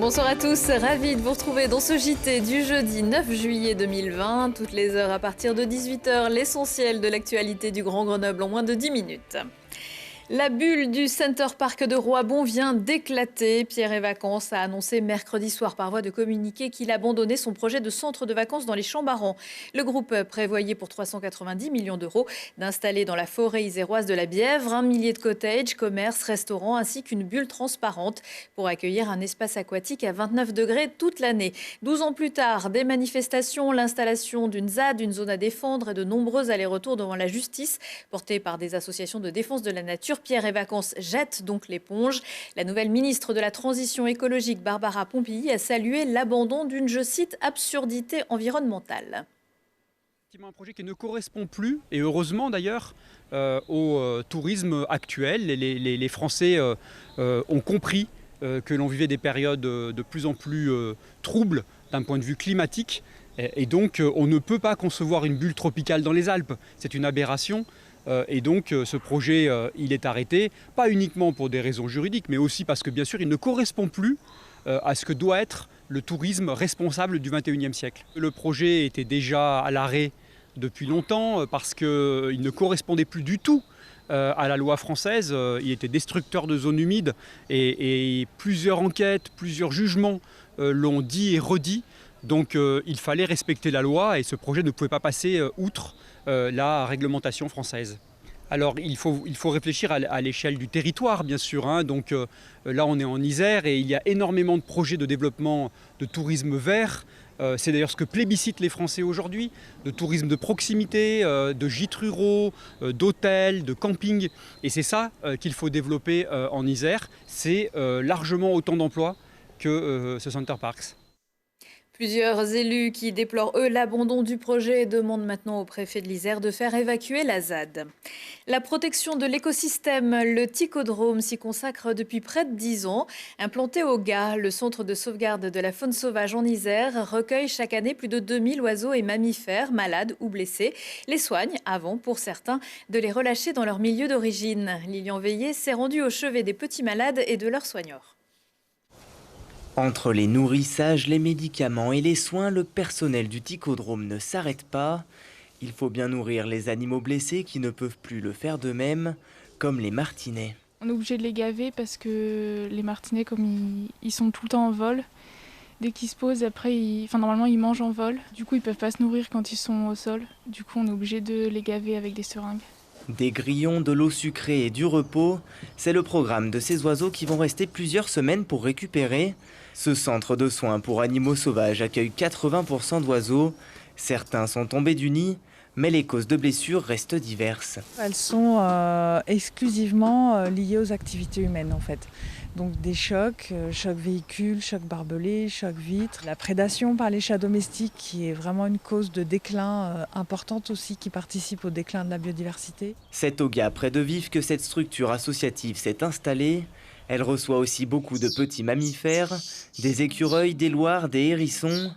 Bonsoir à tous, ravi de vous retrouver dans ce JT du jeudi 9 juillet 2020. Toutes les heures à partir de 18 h, l'essentiel de l'actualité du Grand Grenoble en moins de 10 minutes. La bulle du Center Parc de Roibon vient d'éclater. Pierre et Vacances a annoncé mercredi soir par voie de communiqué qu'il abandonnait son projet de centre de vacances dans les Champs-Barans. Le groupe prévoyait pour 390 millions d'euros d'installer dans la forêt iséroise de la Bièvre un millier de cottages, commerces, restaurants ainsi qu'une bulle transparente pour accueillir un espace aquatique à 29 degrés toute l'année. 12 ans plus tard, des manifestations, l'installation d'une ZAD, une zone à défendre et de nombreux allers-retours devant la justice portés par des associations de défense de la nature. Pierre et Vacances jette donc l'éponge. La nouvelle ministre de la Transition écologique, Barbara Pompili, a salué l'abandon d'une, je cite, absurdité environnementale. Un projet qui ne correspond plus, et heureusement d'ailleurs, au tourisme actuel. Les Français ont compris que l'on vivait des périodes de plus en plus troubles d'un point de vue climatique. Et donc on ne peut pas concevoir une bulle tropicale dans les Alpes. C'est une aberration. Et donc ce projet, il est arrêté, pas uniquement pour des raisons juridiques, mais aussi parce que bien sûr il ne correspond plus à ce que doit être le tourisme responsable du XXIe siècle. Le projet était déjà à l'arrêt depuis longtemps parce qu'il ne correspondait plus du tout à la loi française. Il était destructeur de zones humides et plusieurs enquêtes, plusieurs jugements l'ont dit et redit. Donc il fallait respecter la loi et ce projet ne pouvait pas passer outre la réglementation française. Alors il faut réfléchir à l'échelle du territoire bien sûr. Donc là on est en Isère et il y a énormément de projets de développement de tourisme vert. C'est d'ailleurs ce que plébiscitent les Français aujourd'hui, de tourisme de proximité, de gîtes ruraux, d'hôtels, de camping. Et c'est ça qu'il faut développer en Isère. C'est largement autant d'emplois que ce Center Parcs. Plusieurs élus qui déplorent, eux, l'abandon du projet et demandent maintenant au préfet de l'Isère de faire évacuer la ZAD. La protection de l'écosystème, le Ticodrome s'y consacre depuis près de 10 ans. Implanté au Gard, le centre de sauvegarde de la faune sauvage en Isère recueille chaque année plus de 2000 oiseaux et mammifères malades ou blessés, les soigne avant, pour certains, de les relâcher dans leur milieu d'origine. Lilian Veillé s'est rendu au chevet des petits malades et de leurs soigneurs. Entre les nourrissages, les médicaments et les soins, le personnel du Ticodrome ne s'arrête pas. Il faut bien nourrir les animaux blessés qui ne peuvent plus le faire d'eux-mêmes, comme les martinets. On est obligé de les gaver parce que les martinets, comme ils sont tout le temps en vol, dès qu'ils se posent, après, normalement ils mangent en vol. Du coup, ils ne peuvent pas se nourrir quand ils sont au sol. Du coup, on est obligé de les gaver avec des seringues. Des grillons, de l'eau sucrée et du repos, c'est le programme de ces oiseaux qui vont rester plusieurs semaines pour récupérer. Ce centre de soins pour animaux sauvages accueille 80% d'oiseaux. Certains sont tombés du nid, mais les causes de blessures restent diverses. Elles sont exclusivement liées aux activités humaines en fait. Donc des chocs, chocs véhicules, chocs barbelés, chocs vitres. La prédation par les chats domestiques qui est vraiment une cause de déclin importante aussi qui participe au déclin de la biodiversité. C'est au Gard près de Vif que cette structure associative s'est installée. Elle reçoit aussi beaucoup de petits mammifères, des écureuils, des loirs, des hérissons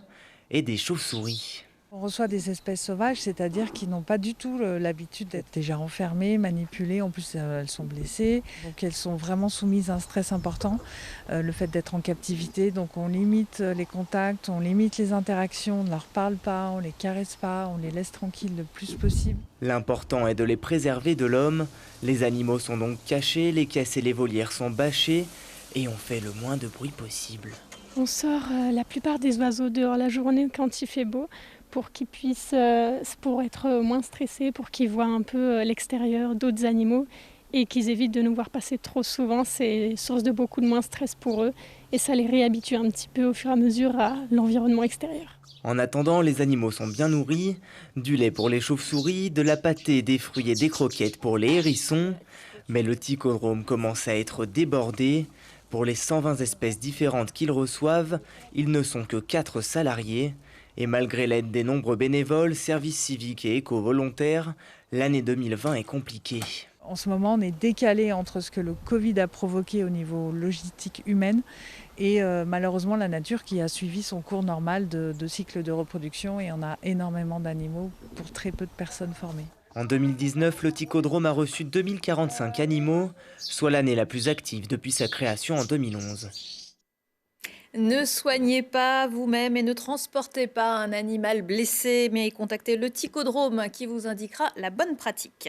et des chauves-souris. On reçoit des espèces sauvages, c'est-à-dire qui n'ont pas du tout l'habitude d'être déjà enfermées, manipulées. En plus, elles sont blessées, donc elles sont vraiment soumises à un stress important. Le fait d'être en captivité, donc on limite les contacts, on limite les interactions, on ne leur parle pas, on ne les caresse pas, on les laisse tranquilles le plus possible. L'important est de les préserver de l'homme. Les animaux sont donc cachés, les caisses et les volières sont bâchées et on fait le moins de bruit possible. On sort la plupart des oiseaux dehors la journée quand il fait beau pour qu'ils puissent, pour être moins stressés, pour qu'ils voient un peu l'extérieur d'autres animaux et qu'ils évitent de nous voir passer trop souvent. C'est source de beaucoup de moins stress pour eux et ça les réhabitue un petit peu au fur et à mesure à l'environnement extérieur. En attendant, les animaux sont bien nourris, du lait pour les chauves-souris, de la pâtée, des fruits et des croquettes pour les hérissons. Mais le Ticodrome commence à être débordé. Pour les 120 espèces différentes qu'ils reçoivent, ils ne sont que 4 salariés. Et malgré l'aide des nombreux bénévoles, services civiques et éco-volontaires, l'année 2020 est compliquée. En ce moment, on est décalé entre ce que le Covid a provoqué au niveau logistique humaine et malheureusement la nature qui a suivi son cours normal de cycle de reproduction et on a énormément d'animaux pour très peu de personnes formées. En 2019, le Ticodrome a reçu 2045 animaux, soit l'année la plus active depuis sa création en 2011. Ne soignez pas vous-même et ne transportez pas un animal blessé, mais contactez le Ticodrome qui vous indiquera la bonne pratique.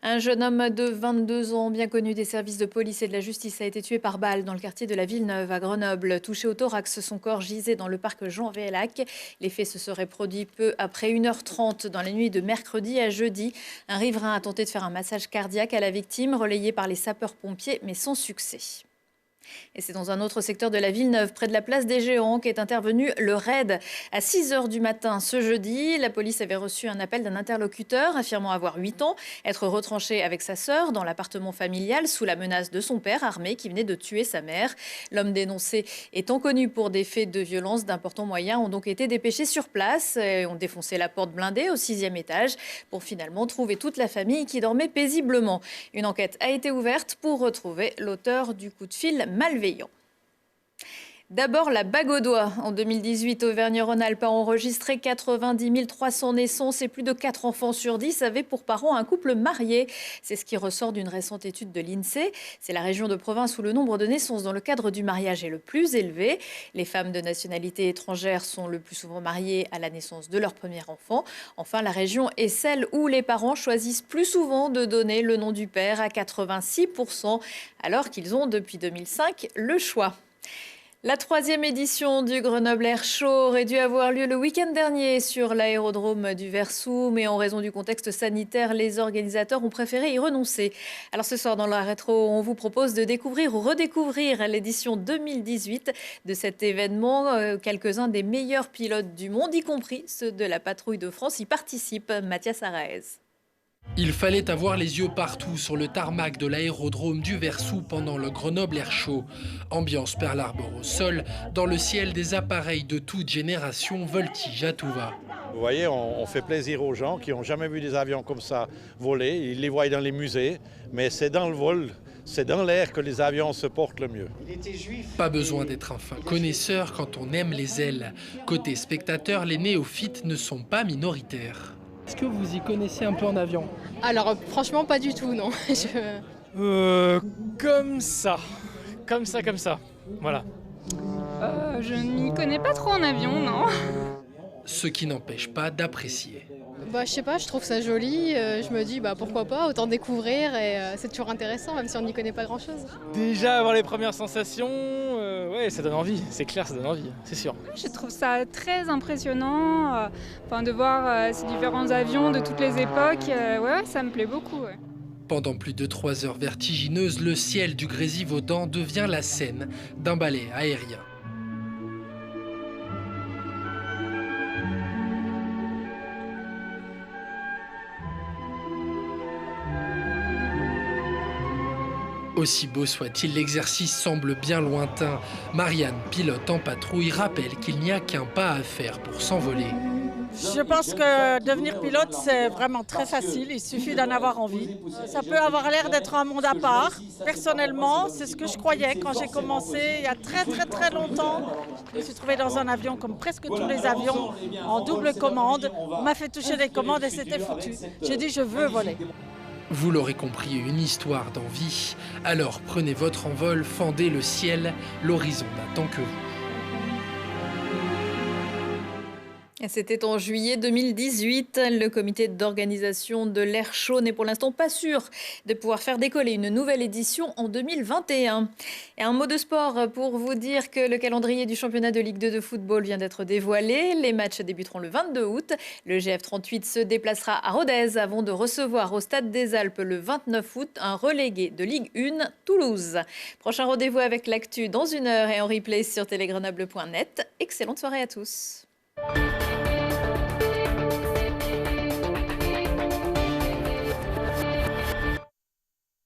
Un jeune homme de 22 ans, bien connu des services de police et de la justice, a été tué par balle dans le quartier de la Villeneuve à Grenoble. Touché au thorax, son corps gisait dans le parc Jean Vélac. Les faits se seraient produits peu après 1h30 dans la nuit de mercredi à jeudi. Un riverain a tenté de faire un massage cardiaque à la victime, relayé par les sapeurs-pompiers, mais sans succès. Et c'est dans un autre secteur de la Villeneuve, près de la place des Géants, qu'est intervenu le raid. À 6h du matin ce jeudi, la police avait reçu un appel d'un interlocuteur affirmant avoir 8 ans, être retranché avec sa sœur dans l'appartement familial sous la menace de son père armé qui venait de tuer sa mère. L'homme dénoncé étant connu pour des faits de violence d'importants moyens ont donc été dépêchés sur place et ont défoncé la porte blindée au 6e étage pour finalement trouver toute la famille qui dormait paisiblement. Une enquête a été ouverte pour retrouver l'auteur du coup de fil malveillant. D'abord, la bague au doigt. En 2018, Auvergne-Rhône-Alpes a enregistré 90 300 naissances et plus de 4 enfants sur 10 avaient pour parents un couple marié. C'est ce qui ressort d'une récente étude de l'INSEE. C'est la région de province où le nombre de naissances dans le cadre du mariage est le plus élevé. Les femmes de nationalité étrangère sont le plus souvent mariées à la naissance de leur premier enfant. Enfin, la région est celle où les parents choisissent plus souvent de donner le nom du père à 86%, alors qu'ils ont depuis 2005 le choix. La 3e édition du Grenoble Air Show aurait dû avoir lieu le week-end dernier sur l'aérodrome du Versou, mais en raison du contexte sanitaire, les organisateurs ont préféré y renoncer. Alors ce soir dans la rétro, on vous propose de découvrir ou redécouvrir l'édition 2018 de cet événement. Quelques-uns des meilleurs pilotes du monde, y compris ceux de la patrouille de France, y participent. Mathias Araez. Il fallait avoir les yeux partout sur le tarmac de l'aérodrome du Versou pendant le Grenoble Air Show. Ambiance Pearl Harbor au sol, dans le ciel des appareils de toute génération voltigent à tout va. Vous voyez, on fait plaisir aux gens qui n'ont jamais vu des avions comme ça voler. Ils les voient dans les musées, mais c'est dans le vol, c'est dans l'air que les avions se portent le mieux. Pas besoin d'être un fin connaisseur quand on aime les ailes. Côté spectateur, les néophytes ne sont pas minoritaires. Est-ce que vous y connaissez un peu en avion? Alors franchement pas du tout, non. Comme ça. Voilà. Je ne m'y connais pas trop en avion, non. Ce qui n'empêche pas d'apprécier. Je sais pas, je trouve ça joli, je me dis pourquoi pas, autant découvrir et c'est toujours intéressant même si on n'y connaît pas grand chose. Déjà avoir les premières sensations, ouais ça donne envie, c'est clair ça donne envie, c'est sûr. Je trouve ça très impressionnant, de voir ces différents avions de toutes les époques, ouais, ça me plaît beaucoup. Ouais. Pendant plus de 3 heures vertigineuses, le ciel du Grésivaudan devient la scène d'un ballet aérien. Aussi beau soit-il, l'exercice semble bien lointain. Marianne, pilote en patrouille, rappelle qu'il n'y a qu'un pas à faire pour s'envoler. Je pense que devenir pilote, c'est vraiment très facile. Il suffit d'en avoir envie. Ça peut avoir l'air d'être un monde à part. Personnellement, c'est ce que je croyais quand j'ai commencé il y a très longtemps. Je me suis trouvée dans un avion comme presque tous les avions, en double commande. On m'a fait toucher les commandes et c'était foutu. J'ai dit, je veux voler. Vous l'aurez compris, une histoire d'envie. Alors prenez votre envol, fendez le ciel, l'horizon n'attend que vous. C'était en juillet 2018. Le comité d'organisation de l'Air Show n'est pour l'instant pas sûr de pouvoir faire décoller une nouvelle édition en 2021. Et un mot de sport pour vous dire que le calendrier du championnat de Ligue 2 de football vient d'être dévoilé. Les matchs débuteront le 22 août. Le GF38 se déplacera à Rodez avant de recevoir au Stade des Alpes le 29 août un relégué de Ligue 1, Toulouse. Prochain rendez-vous avec l'actu dans 1 heure et en replay sur telegrenoble.net. Excellente soirée à tous.